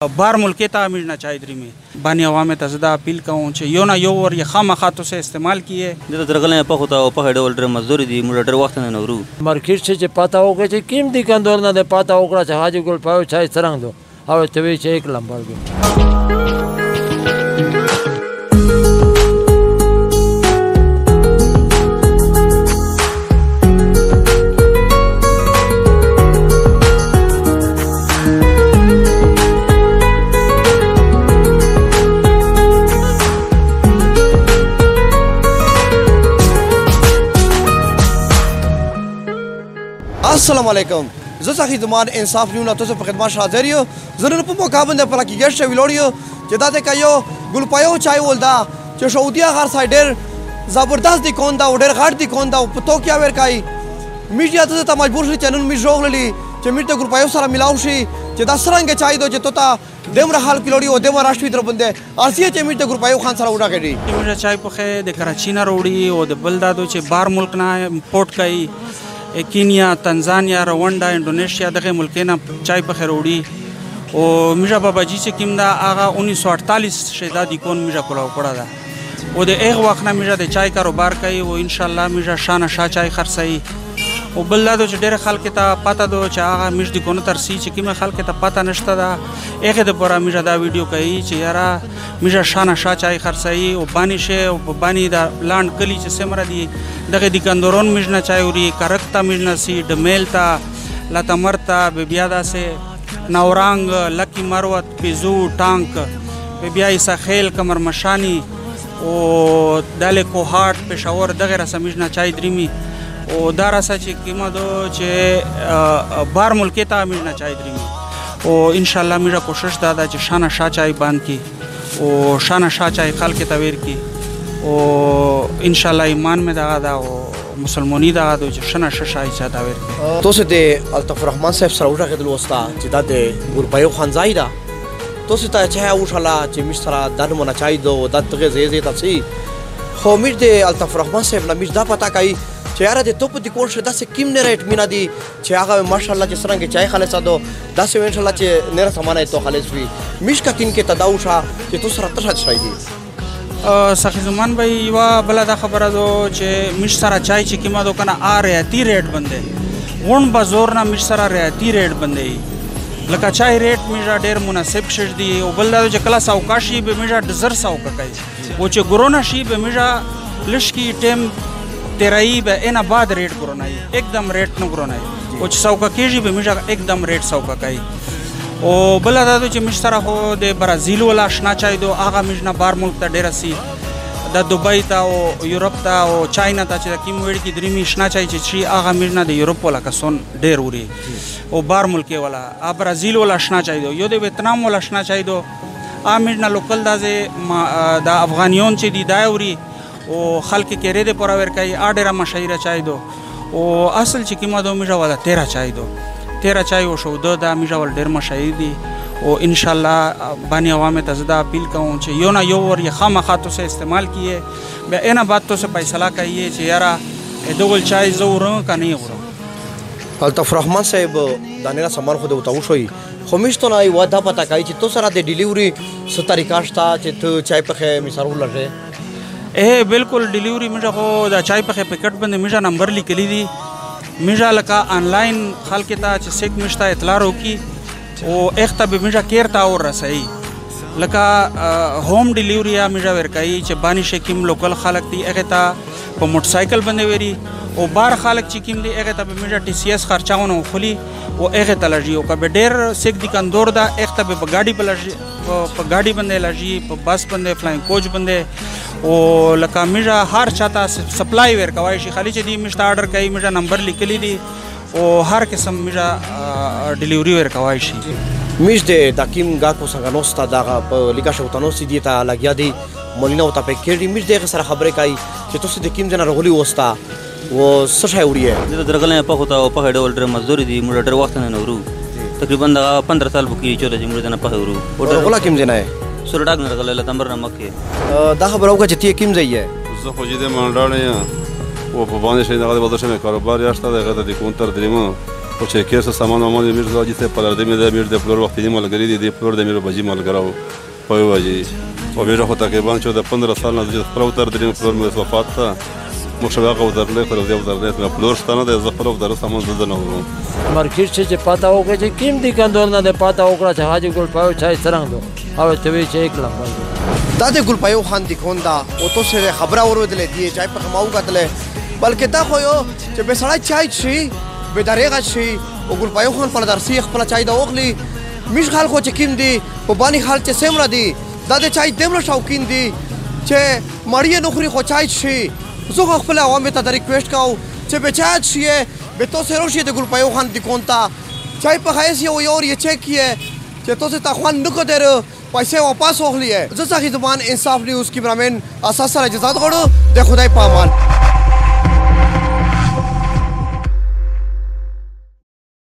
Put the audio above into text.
بار ملکی ته مینا چای درمی بانی عوام ته زدا اپیل کوم چې یو نه یو ور خامخا تاسو استعمال کیه د درغلې په خو ته په ډول ډر مزدوري دي موږ ډر وخت نه نورو مارکیټ چې پتا وکړي چې کیم دي کندور نه پتا وکړه چې حاجی ګل پاو چای څنګه دو او ته وی چې یک لمبر السلام علیکم زه ساخی زمان انصاف نیو تاسو په خدمت حاضر یو زه نن په موقع باندې پر کې ګرځ ویلوړیو چې دا ته کایو ګلپایو چای ولدا چې سعودیا غار سایډر زبردست دی کون دا ډېر غاټ دی کون دا په تو کیا ور کای میډیا ته مجبور شي چنن می جوړللی چې میټه ګلپایو سره ملاو شي چې دا سرنګ چای دو چې توتا دمر حال کلوړي او دمر راشوي در باندې ارسیه چې میټه ګلپایو خان سره وډا کړي میټه چای په خې د کراچی نه وروړي او د بل دادو چې بار ملک نه امپورټ کوي کینیا تنزانیا روانډا انډونیشیا دغه ملکونه چای په خروړي او میرا بابا جی چې کیم دا هغه 1948 شهدا دی کون میرا کولاو کړه دا او د هغه وخت نه میرا د چای کاروبار کوي او ان شاء الله میرا شان شاه چای خرڅي او بل دا چې ډېر خلک ته پاته دو چې هغه مش دی کونه ترسي چې کیم خلک ته پاته نشته دا هغه د پورا میرا دا ویډیو کوي چې یارا میرا شان شاه چای خرڅي او بانی شه او بانی دا لاند کلی چې سمره دی دغه د کندورون میژنه چایوري کرکتا میژنه سی ډمیلتا لاتمرتا بیا داسې نورانګ لکی مروت پیزو ټانک بیا ایسا خیل کمر مشانی او داله کوهات پېښور دغه رسم میژنه چای دریمی او دا راسه چې کیما دو چې بار ملکی ته میژنه چای دریمی او ان شاء الله میرا کوشش دا چې شان شاه چای باندې کی او شان شاه چای خلک ته ویر کی او ان شاء الله ایمان میں دا او مسلمانی دا چې شنه شای چا دا ویر تاسو د الطف الرحمن صاحب سره وټه کېدل وستا چې دا د ګلپایو خان زایدا تاسو ته چا وشاله چې مشترا د مونږ چای دو د دغه زیزه تاسو خو میر د الطف الرحمن صاحب نه مش دا پتا کوي چې یاره د توپ د کور شدا سه کیم نه ریټ مینا دي چې هغه ماشاءالله چې سرنګ چای خالص دو دا سه ان شاء الله چې نه سمانه تو خالص وي مش کا کین کې تداوشا چې تو سره تر شای دي سخی زمان بھائی یوا بلا دا خبره دو چې مش سره چای چې کیما دو کنه ا ریاتی ریټ بندې غون بازور نه مش سره ریاتی ریټ بندې لکه چای ریټ میرا ډیر مناسب شش دی او بل دا چې کلا ساوکاشي به میرا ډزر ساوکا کوي او چې ګرونا شي به میرا لشکی ټیم تیرائی به اینا بعد ریټ ګرونای एकदम ریټ نه ګرونای او چې ساوکا کیږي به میرا एकदम ریټ ساوکا کوي او بل دا چې مشتره هو د برازیل ولا آشنا چای دو هغه مجنه بار ملک ته ډیر سي د دوبۍ ته او یورپ ته او چاینا ته چې کیم وړ کې درې آشنا چای چې شي هغه مجنه د یورپ ولا کسون ډیر وری او بار ملک ولا برازیل ولا آشنا چای دو یو د ویتنام ولا آشنا چای دو ا مجنه لوکل د افغانیون چې دی دایوري او خلک کې ری د پورا ور کوي ا ډیر مشهیر چای دو او اصل چې کیما دو میرا ولا 13 چای دو 13 چای او شو دا میرا ول ډیر مشهیر دي او ان شاء الله بانی عوام ته زدا اپیل کوم چې یو نه یو ور خامخا تاسو استعمال کیه به اینا بات تو سے فیصلہ کیه چې یارا دغه چای زور کني غره الطف الرحمن صاحب دانیرا سامان خو د وتاو شوی خو مشته نه و دا پتا کوي چې تو سره د ډیلیوري څه طریقه شته چې ته چای په مثال لږه بالکل ډیلیوري میرا خو دا چای په پکټ باندې میرا نمبر لیکلی دي میرا لکه آنلاین خلک ته چې سیک مشته اطلاع وکي او اخته به میرا کیر تا اور رسي لکه هوم ډیلیوري میرا ورکای چې بانی شکیم لوکل خلک دي هغه ته په موټر سایکل باندې وری او بار خلک چې کیم دي هغه ته به میرا ټي سی اس خرچاونه خولي او هغه ته لږی او کبه ډیر سیک دي کندور دا اخته به گاډي په گاډي باندې لږی په بس باندې فلاین کوچ باندې او لکه میرا هر چاته سپلای ور کوي شي خالي چې دی مشته آرډر کوي میرا نمبر لیکلی دي او هر قسم میرا ډیلیوري ور کوي شي میش د کیم گاکو څنګه نوستا دا په لیکا شو تنو سي دي ته لګیا دي مولینو ته په کېږي میش دغه سره خبرې کوي چې تاسو د کیم جنا رغولي وستا و سشای وړي د درغلې په خو ته په ډول ډر مزدوري دي موږ ډر وخت نه نورو تقریبا 15 سال بکی چوله چې موږ نه په ورو او ډرغلا کیم جنا سرډاګ نه درغلې تمبر نه مکه دا خبرو کا چې تی کیم ځای زه خو دې منډاړې او په باندې شي دغه وځه مې کاروبار یاشته دغه د کونتر دریمو خو چې کېر څه سامان وامان د میر زاجي ته پلار د مې د میر د پلور وختي ملګری دي د پلور د میر بجې ملګرو په وجه او میر خو تقریبا چې د 15 سال نه د خپل تر درې پلور مې وفات ته مشابه او درلې تر دې او درلې مې پلور ستانه د خپل در سامان زده نه وو مارکیټ چې پاتا وکړي چې کیم دي کندور نه د پاتا وکړه چې حاجی ګل پاو چای څرنګ دو او ته وی چې 1 لمبا دا د ګلپایو خان دي کوندا او تو سره خبره ورودلې دی چای په کماو غتلې بلکې تا خو یو چې به سړی چای شي به درېغه شي او ګلپایو خان پر درسي خپل چای دا وخلی مش خال خو چې کیم دي په بانی خال چې سیمرا دي دا د چای دمر شوقین دي چې مړی نوخري خو چای شي زه خپل عوام ته ریکویسټ کوم چې به چای شي به تو سره شي د ګلپایو خان دي کونتا چای په خایس یو اور یې چیک کیه چې تو سے تخوان نکو دیر پیسے واپس ہوخلی ہے زساخی زمان انصاف نیوز کیمرامین اساس سره اجازت غواړو د خدای په امان